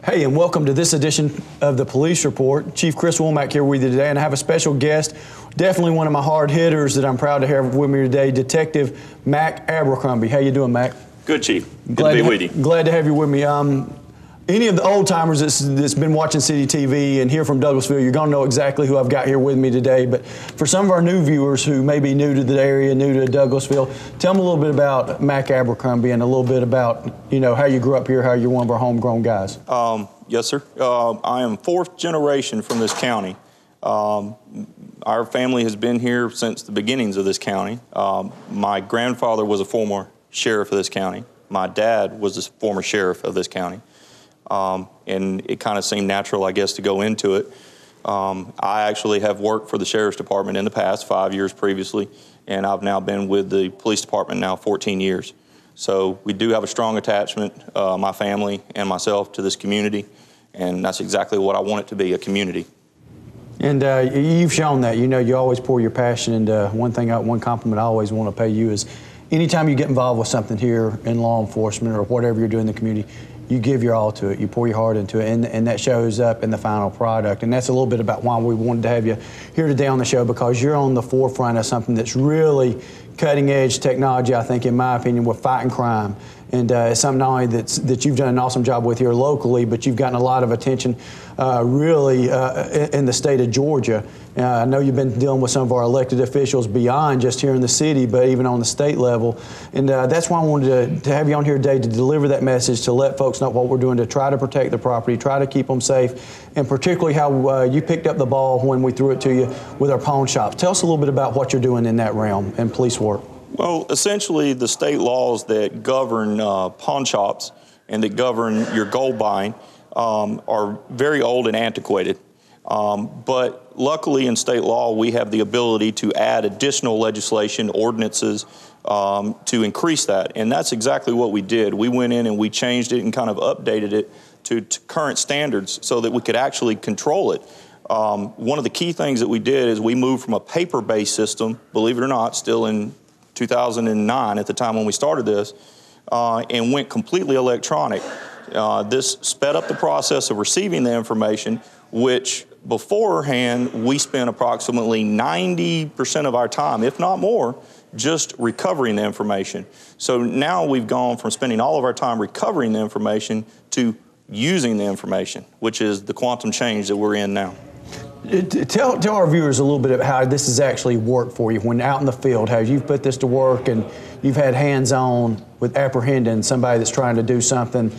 Hey, and welcome to this edition of the Police Report. Chief Chris Womack here with you today, and I have a special guest, definitely one of my hard hitters that I'm proud to have with me today, Detective Mac Abercrombie. How you doing, Mac? Good, Chief. Good to be with you. Glad to have you with me. Any of the old timers that's been watching City TV and here from Douglasville, you're going to know exactly who I've got here with me today. But for some of our new viewers who may be new to the area, new to Douglasville, tell them a little bit about Mac Abercrombie and a little bit about, you know, how you grew up here, how you're one of our homegrown guys. Yes, sir. I am fourth generation from this county. Our family has been here since the beginnings of this county. My grandfather was a former sheriff of this county. My dad was a former sheriff of this county. And it kind of seemed natural, I guess, to go into it. I actually have worked for the Sheriff's Department in the past, 5 years previously, and I've now been with the Police Department now 14 years. So we do have a strong attachment, my family and myself, to this community, and that's exactly what I want it to be, a community. And you've shown that. You know, you always pour your passion into one compliment I always want to pay you is anytime you get involved with something here in law enforcement or whatever you're doing in the community, you give your all to it, you pour your heart into it, and that shows up in the final product. And that's a little bit about why we wanted to have you here today on the show, because you're on the forefront of something that's really cutting edge technology, I think, in my opinion, with fighting crime. And it's something not only that you've done an awesome job with here locally, but you've gotten a lot of attention really in the state of Georgia. I know you've been dealing with some of our elected officials beyond just here in the city, but even on the state level. And that's why I wanted to have you on here today to deliver that message, to let folks know what we're doing to try to protect the property, try to keep them safe, and particularly how you picked up the ball when we threw it to you with our pawn shops. Tell us a little bit about what you're doing in that realm and police work. Well, essentially, the state laws that govern pawn shops and that govern your gold buying are very old and antiquated. But luckily in state law, we have the ability to add additional legislation, ordinances, to increase that. And that's exactly what we did. We went in and we changed it and kind of updated it to current standards so that we could actually control it. One of the key things that we did is we moved from a paper-based system, believe it or not, still in 2009 at the time when we started this, and went completely electronic. This sped up the process of receiving the information, which beforehand we spent approximately 90% of our time, if not more, just recovering the information. So now we've gone from spending all of our time recovering the information to using the information, which is the quantum change that we're in now. Tell our viewers a little bit about how this has actually worked for you when out in the field, how you've put this to work and you've had hands-on with apprehending somebody that's trying to do something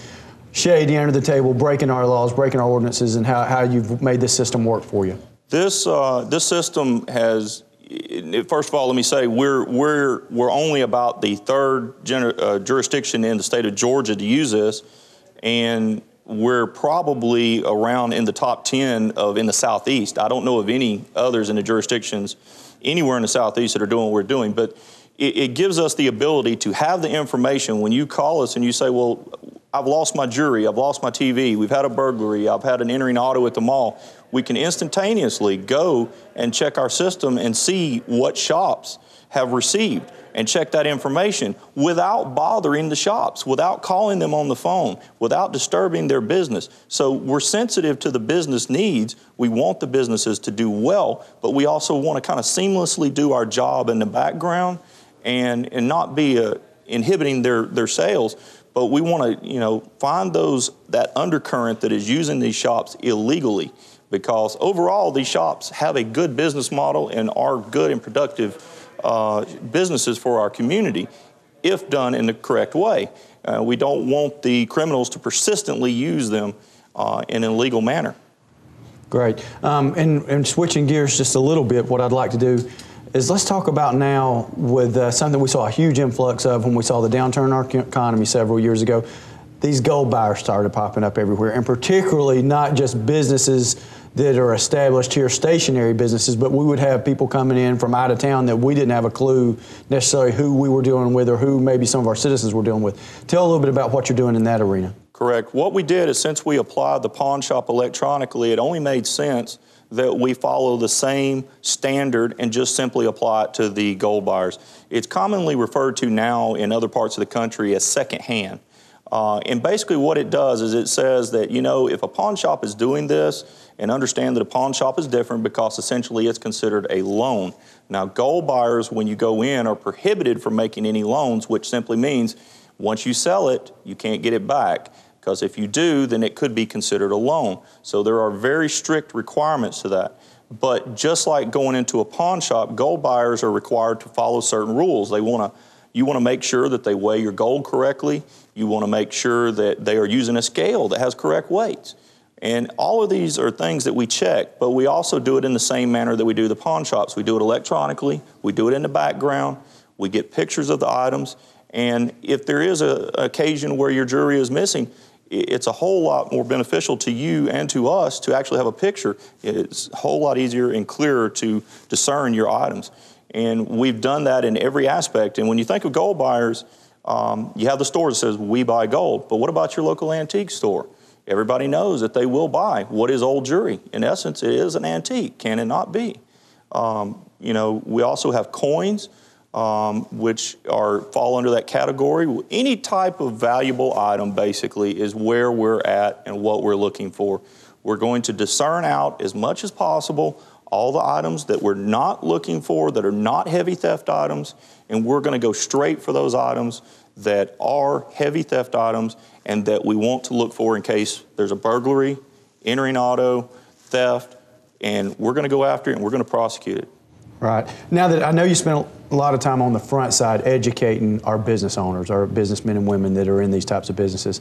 shady under the table, breaking our laws, breaking our ordinances, and how you've made this system work for you. This system has, first of all, let me say we're only about the third jurisdiction in the state of Georgia to use this, and we're probably around in the top 10 in the Southeast. I don't know of any others in the jurisdictions anywhere in the Southeast that are doing what we're doing, but it gives us the ability to have the information when you call us and you say, well, I've lost my jewelry, I've lost my TV, we've had a burglary, I've had an entering auto at the mall. We can instantaneously go and check our system and see what shops have received and check that information without bothering the shops, without calling them on the phone, without disturbing their business. So we're sensitive to the business needs. We want the businesses to do well, but we also want to kind of seamlessly do our job in the background and not be inhibiting their sales. But we want to, find that undercurrent that is using these shops illegally, because overall these shops have a good business model and are good and productive businesses for our community if done in the correct way. We don't want the criminals to persistently use them in an illegal manner. Great. And switching gears just a little bit, what I'd like to do is let's talk about now with something we saw a huge influx of when we saw the downturn in our economy several years ago. These gold buyers started popping up everywhere, and particularly not just businesses that are established here, stationary businesses, but we would have people coming in from out of town that we didn't have a clue necessarily who we were dealing with or who maybe some of our citizens were dealing with. Tell a little bit about what you're doing in that arena. Correct. What we did is, since we applied the pawn shop electronically, it only made sense that we follow the same standard and just simply apply it to the gold buyers. It's commonly referred to now in other parts of the country as secondhand. And basically what it does is it says that, you know, if a pawn shop is doing this, and understand that a pawn shop is different because essentially it's considered a loan. Now, gold buyers, when you go in, are prohibited from making any loans, which simply means once you sell it, you can't get it back. Because if you do, then it could be considered a loan. So there are very strict requirements to that. But just like going into a pawn shop, gold buyers are required to follow certain rules. You want to make sure that they weigh your gold correctly. You want to make sure that they are using a scale that has correct weights. And all of these are things that we check, but we also do it in the same manner that we do the pawn shops. We do it electronically, we do it in the background, we get pictures of the items, and if there is an occasion where your jewelry is missing, it's a whole lot more beneficial to you and to us to actually have a picture. It's a whole lot easier and clearer to discern your items. And we've done that in every aspect. And when you think of gold buyers, you have the store that says, we buy gold. But what about your local antique store? Everybody knows that they will buy what is old jewelry. In essence, it is an antique. Can it not be? You know, we also have coins, which fall under that category. Any type of valuable item, basically, is where we're at and what we're looking for. We're going to discern out as much as possible all the items that we're not looking for, that are not heavy theft items, and we're going to go straight for those items that are heavy theft items and that we want to look for in case there's a burglary, entering auto, theft, and we're going to go after it and we're going to prosecute it. Right. Now that I know you spent a lot of time on the front side educating our business owners, our businessmen and women that are in these types of businesses.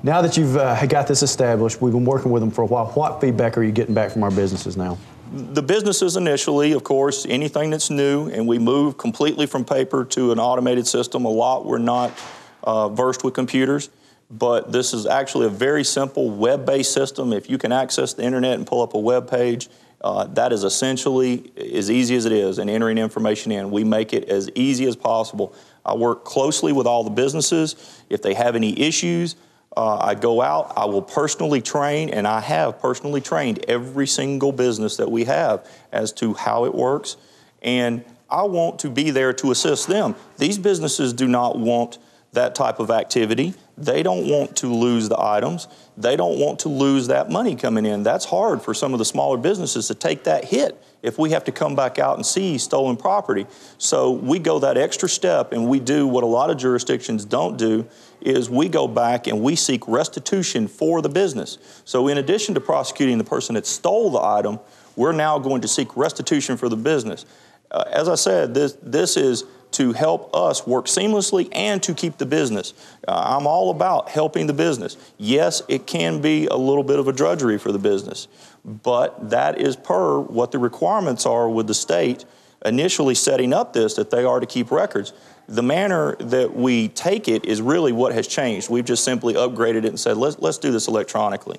Now that you've got this established, we've been working with them for a while, what feedback are you getting back from our businesses now? The businesses initially, of course, anything that's new, and we move completely from paper to an automated system. A lot we're not versed with computers, but this is actually a very simple web-based system. If you can access the internet and pull up a web page, that is essentially as easy as it is in entering information in. We make it as easy as possible. I work closely with all the businesses. If they have any issues, I go out, I will personally train, and I have personally trained every single business that we have as to how it works, and I want to be there to assist them. These businesses do not want that type of activity. They don't want to lose the items. They don't want to lose that money coming in. That's hard for some of the smaller businesses to take that hit if we have to come back out and see stolen property. So we go that extra step, and we do what a lot of jurisdictions don't do, is we go back and we seek restitution for the business. So in addition to prosecuting the person that stole the item, we're now going to seek restitution for the business. As I said, this is to help us work seamlessly and to keep the business. I'm all about helping the business. Yes, it can be a little bit of a drudgery for the business, but that is per what the requirements are with the state initially setting up this, that they are to keep records. The manner that we take it is really what has changed. We've just simply upgraded it and said, let's do this electronically.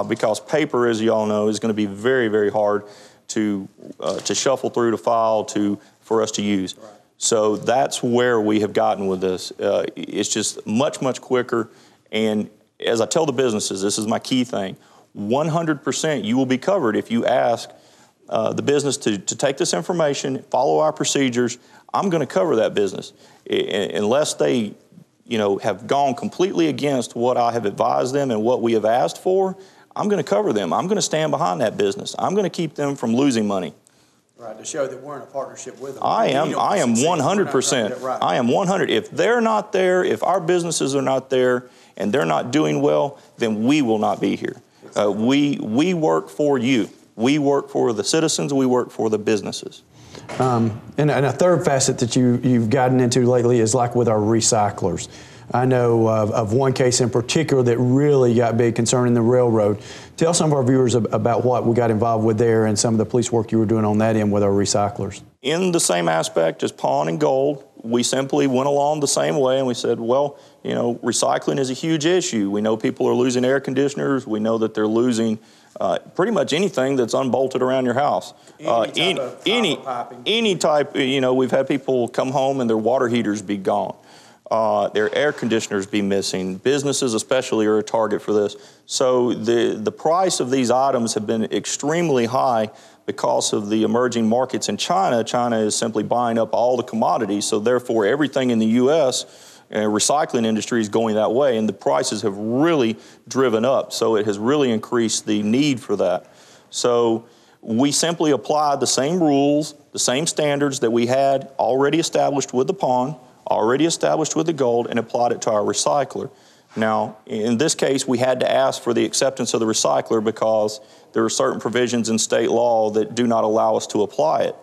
Because paper, as you all know, is going to be very, very hard to shuffle through, to file, for us to use. Right. So that's where we have gotten with this. It's just much, much quicker. And as I tell the businesses, this is my key thing, 100% you will be covered if you ask the business to take this information, follow our procedures. I'm going to cover that business. Unless they, have gone completely against what I have advised them and what we have asked for, I'm going to cover them. I'm going to stand behind that business. I'm going to keep them from losing money. Right, to show that we're in a partnership with them. I am 100%. Right. I am 100. If they're not there, if our businesses are not there and they're not doing well, then we will not be here. We work for you. We work for the citizens. We work for the businesses. And a third facet that you've gotten into lately is like with our recyclers. I know of one case in particular that really got big concerning the railroad. Tell some of our viewers about what we got involved with there and some of the police work you were doing on that end with our recyclers. In the same aspect as pawn and gold, we simply went along the same way and we said, well, recycling is a huge issue. We know people are losing air conditioners. We know that they're losing pretty much anything that's unbolted around your house. Any type, we've had people come home and their water heaters be gone. Their air conditioners be missing. Businesses especially are a target for this. So the price of these items have been extremely high because of the emerging markets in China. China is simply buying up all the commodities, so therefore everything in the U.S. recycling industry is going that way, and the prices have really driven up. So it has really increased the need for that. So we simply applied the same rules, the same standards that we had already established with the pond, already established with the gold, and applied it to our recycler. Now, in this case, we had to ask for the acceptance of the recycler because there are certain provisions in state law that do not allow us to apply it.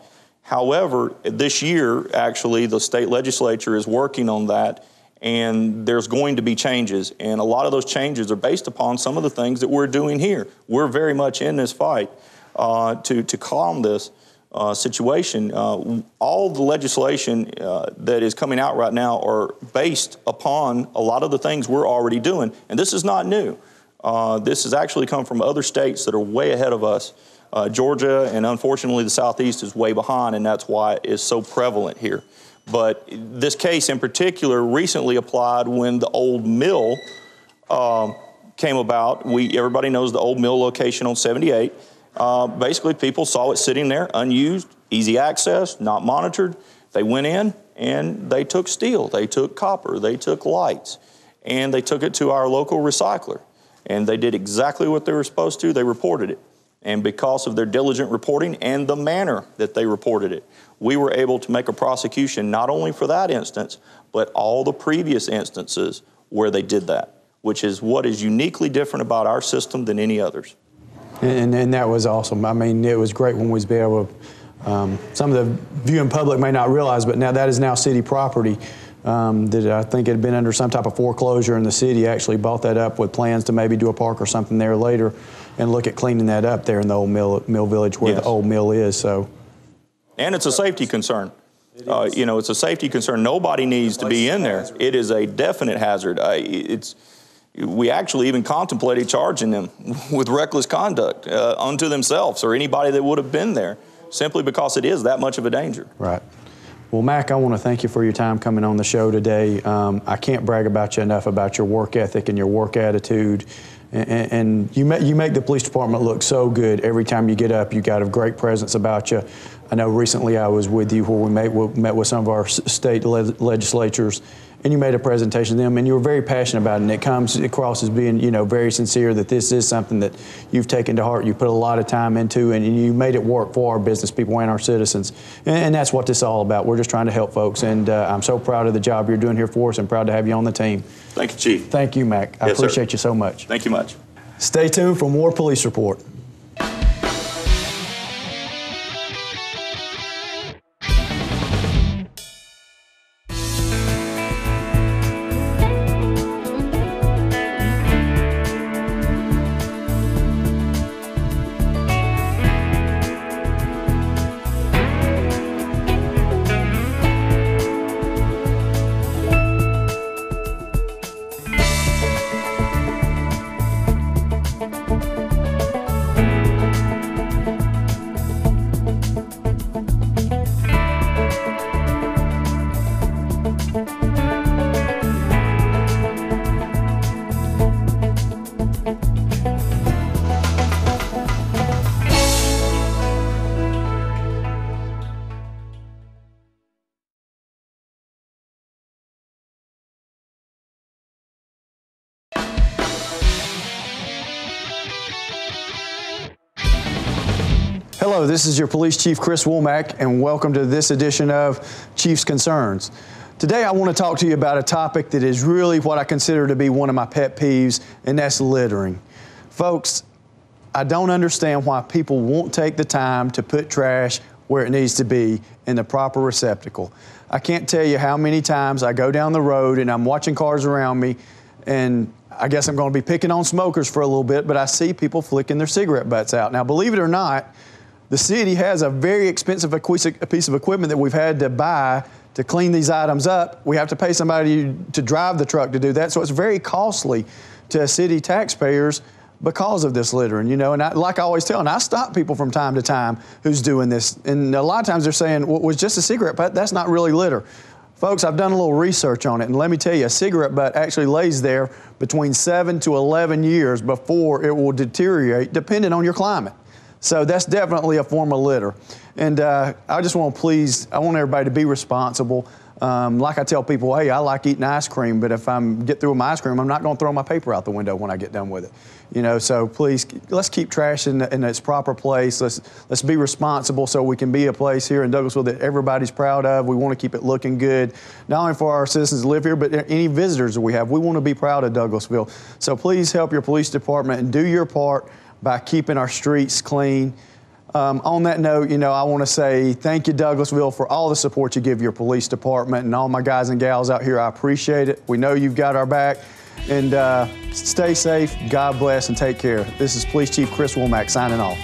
However, this year, actually, the state legislature is working on that, and there's going to be changes. And a lot of those changes are based upon some of the things that we're doing here. We're very much in this fight to calm this situation. All the legislation that is coming out right now are based upon a lot of the things we're already doing, and this is not new. This has actually come from other states that are way ahead of us. Georgia, and unfortunately the Southeast, is way behind, and that's why it is so prevalent here. But this case in particular recently applied when the old mill came about. Everybody knows the old mill location on 78. Basically, people saw it sitting there, unused, easy access, not monitored. They went in and they took steel, they took copper, they took lights, and they took it to our local recycler. And they did exactly what they were supposed to. They reported it. And because of their diligent reporting and the manner that they reported it, we were able to make a prosecution not only for that instance, but all the previous instances where they did that, which is what is uniquely different about our system than any others. And that was awesome. I mean, it was great when we was able to, some of the viewing public may not realize, but now that is now city property. That I think it had been under some type of foreclosure, and the city actually bought that up with plans to maybe do a park or something there later and look at cleaning that up there in the old mill village where the old mill is. So, and it's a safety concern. You know, it's a safety concern. Nobody needs to be in there. It is a definite hazard. We actually even contemplated charging them with reckless conduct unto themselves or anybody that would have been there, simply because it is that much of a danger. Right. Well, Mac, I want to thank you for your time coming on the show today. I can't brag about you enough about your work ethic and your work attitude. And you make the police department look so good every time you get up. You got a great presence about you. I know recently I was with you where we met with some of our state legislatures, and you made a presentation to them, and you were very passionate about it, and it comes across as being, you know, very sincere that this is something that you've taken to heart, you put a lot of time into, and you made it work for our business people and our citizens. And that's what this is all about. We're just trying to help folks, and I'm so proud of the job you're doing here for us and proud to have you on the team. Thank you, Chief. Thank you, Mac. I appreciate you so much. Thank you much. Stay tuned for more Police Report. Hello, this is your Police Chief, Chris Womack, and welcome to this edition of Chief's Concerns. Today I want to talk to you about a topic that is really what I consider to be one of my pet peeves, and that's littering. Folks, I don't understand why people won't take the time to put trash where it needs to be in the proper receptacle. I can't tell you how many times I go down the road and I'm watching cars around me, and I guess I'm going to be picking on smokers for a little bit, but I see people flicking their cigarette butts out. Now, believe it or not, the city has a very expensive piece of equipment that we've had to buy to clean these items up. We have to pay somebody to drive the truck to do that, so it's very costly to city taxpayers because of this littering, you know. And like I always tell, and I stop people from time to time who's doing this, and a lot of times they're saying, well, it was just a cigarette butt, that's not really litter. Folks, I've done a little research on it, and let me tell you, a cigarette butt actually lays there between 7 to 11 years before it will deteriorate, depending on your climate. So that's definitely a form of litter. And I just want to I want everybody to be responsible. Like I tell people, hey, I like eating ice cream, but if I'm get through with my ice cream, I'm not going to throw my paper out the window when I get done with it. You know, so please, let's keep trash in its proper place. Let's be responsible so we can be a place here in Douglasville that everybody's proud of. We want to keep it looking good, not only for our citizens that live here, but any visitors that we have. We want to be proud of Douglasville. So please help your police department and do your part by keeping our streets clean. On that note, you know, I want to say thank you, Douglasville, for all the support you give your police department, and all my guys and gals out here. I appreciate it. We know you've got our back. And stay safe, God bless, and take care. This is Police Chief Chris Womack signing off.